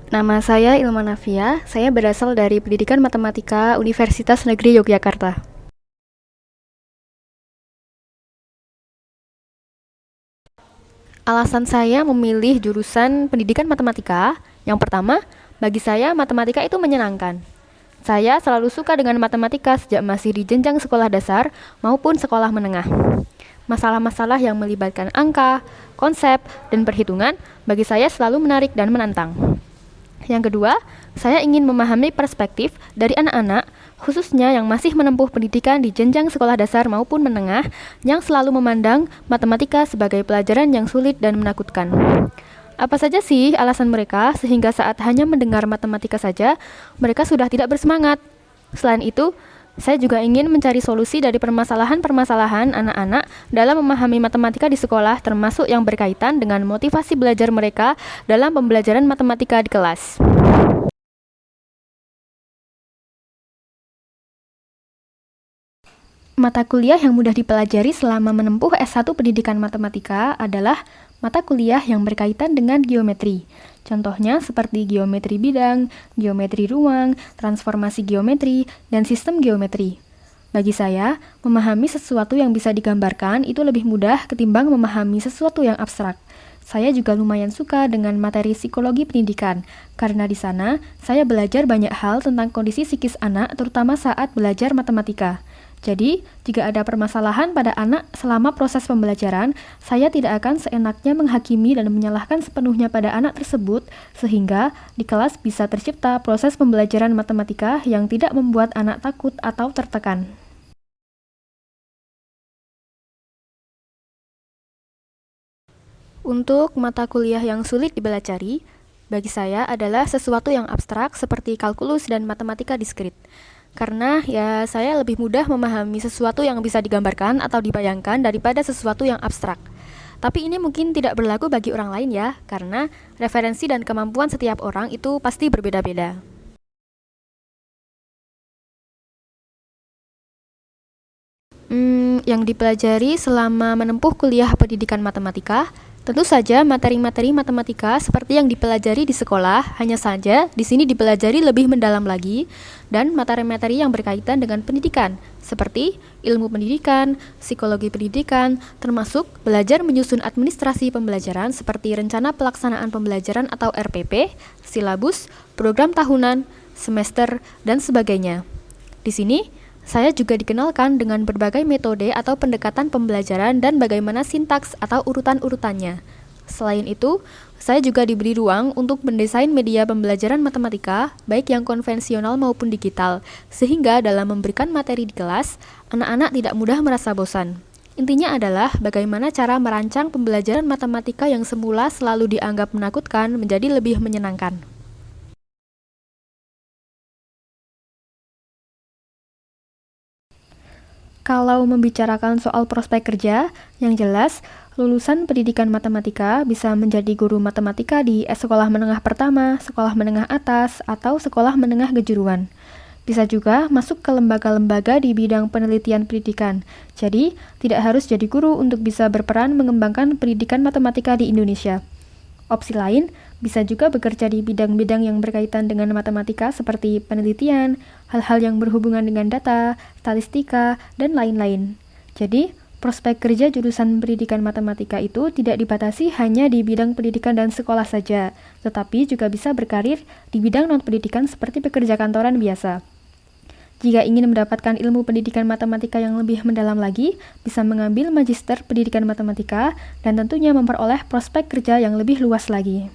Nama saya Ilma Nafia, saya berasal dari Pendidikan Matematika Universitas Negeri Yogyakarta. Alasan saya memilih jurusan Pendidikan Matematika, yang pertama, bagi saya matematika itu menyenangkan. Saya selalu suka dengan matematika sejak masih di jenjang sekolah dasar maupun sekolah menengah. Masalah-masalah yang melibatkan angka, konsep, dan perhitungan bagi saya selalu menarik dan menantang. Yang kedua, saya ingin memahami perspektif dari anak-anak, khususnya yang masih menempuh pendidikan di jenjang sekolah dasar maupun menengah, yang selalu memandang matematika sebagai pelajaran yang sulit dan menakutkan. Apa saja sih alasan mereka sehingga saat hanya mendengar matematika saja, mereka sudah tidak bersemangat? Selain itu, saya juga ingin mencari solusi dari permasalahan-permasalahan anak-anak dalam memahami matematika di sekolah, termasuk yang berkaitan dengan motivasi belajar mereka dalam pembelajaran matematika di kelas. Mata kuliah yang mudah dipelajari selama menempuh S1 Pendidikan Matematika adalah mata kuliah yang berkaitan dengan geometri. Contohnya seperti geometri bidang, geometri ruang, transformasi geometri, dan sistem geometri. Bagi saya, memahami sesuatu yang bisa digambarkan itu lebih mudah ketimbang memahami sesuatu yang abstrak. Saya juga lumayan suka dengan materi psikologi pendidikan, karena di sana saya belajar banyak hal tentang kondisi psikis anak, terutama saat belajar matematika. Jadi, jika ada permasalahan pada anak selama proses pembelajaran, saya tidak akan seenaknya menghakimi dan menyalahkan sepenuhnya pada anak tersebut, sehingga di kelas bisa tercipta proses pembelajaran matematika yang tidak membuat anak takut atau tertekan. Untuk mata kuliah yang sulit dipelajari, bagi saya adalah sesuatu yang abstrak seperti kalkulus dan matematika diskrit. Karena ya saya lebih mudah memahami sesuatu yang bisa digambarkan atau dibayangkan daripada sesuatu yang abstrak. Tapi ini mungkin tidak berlaku bagi orang lain ya, karena referensi dan kemampuan setiap orang itu pasti berbeda-beda. Yang dipelajari selama menempuh kuliah pendidikan matematika, tentu saja materi-materi matematika seperti yang dipelajari di sekolah, hanya saja di sini dipelajari lebih mendalam lagi, dan materi-materi yang berkaitan dengan pendidikan, seperti ilmu pendidikan, psikologi pendidikan, termasuk belajar menyusun administrasi pembelajaran seperti rencana pelaksanaan pembelajaran atau RPP, silabus, program tahunan, semester, dan sebagainya. Di sini, saya juga dikenalkan dengan berbagai metode atau pendekatan pembelajaran dan bagaimana sintaks atau urutan-urutannya. Selain itu, saya juga diberi ruang untuk mendesain media pembelajaran matematika, baik yang konvensional maupun digital, sehingga dalam memberikan materi di kelas, anak-anak tidak mudah merasa bosan. Intinya adalah bagaimana cara merancang pembelajaran matematika yang semula selalu dianggap menakutkan menjadi lebih menyenangkan. Kalau membicarakan soal prospek kerja, yang jelas, lulusan pendidikan matematika bisa menjadi guru matematika di sekolah menengah pertama, sekolah menengah atas, atau sekolah menengah kejuruan. Bisa juga masuk ke lembaga-lembaga di bidang penelitian pendidikan. Jadi, tidak harus jadi guru untuk bisa berperan mengembangkan pendidikan matematika di Indonesia. Opsi lain, bisa juga bekerja di bidang-bidang yang berkaitan dengan matematika seperti penelitian, hal-hal yang berhubungan dengan data, statistika, dan lain-lain. Jadi, prospek kerja jurusan pendidikan matematika itu tidak dibatasi hanya di bidang pendidikan dan sekolah saja, tetapi juga bisa berkarir di bidang non-pendidikan seperti pekerja kantoran biasa. Jika ingin mendapatkan ilmu pendidikan matematika yang lebih mendalam lagi, bisa mengambil magister pendidikan matematika dan tentunya memperoleh prospek kerja yang lebih luas lagi.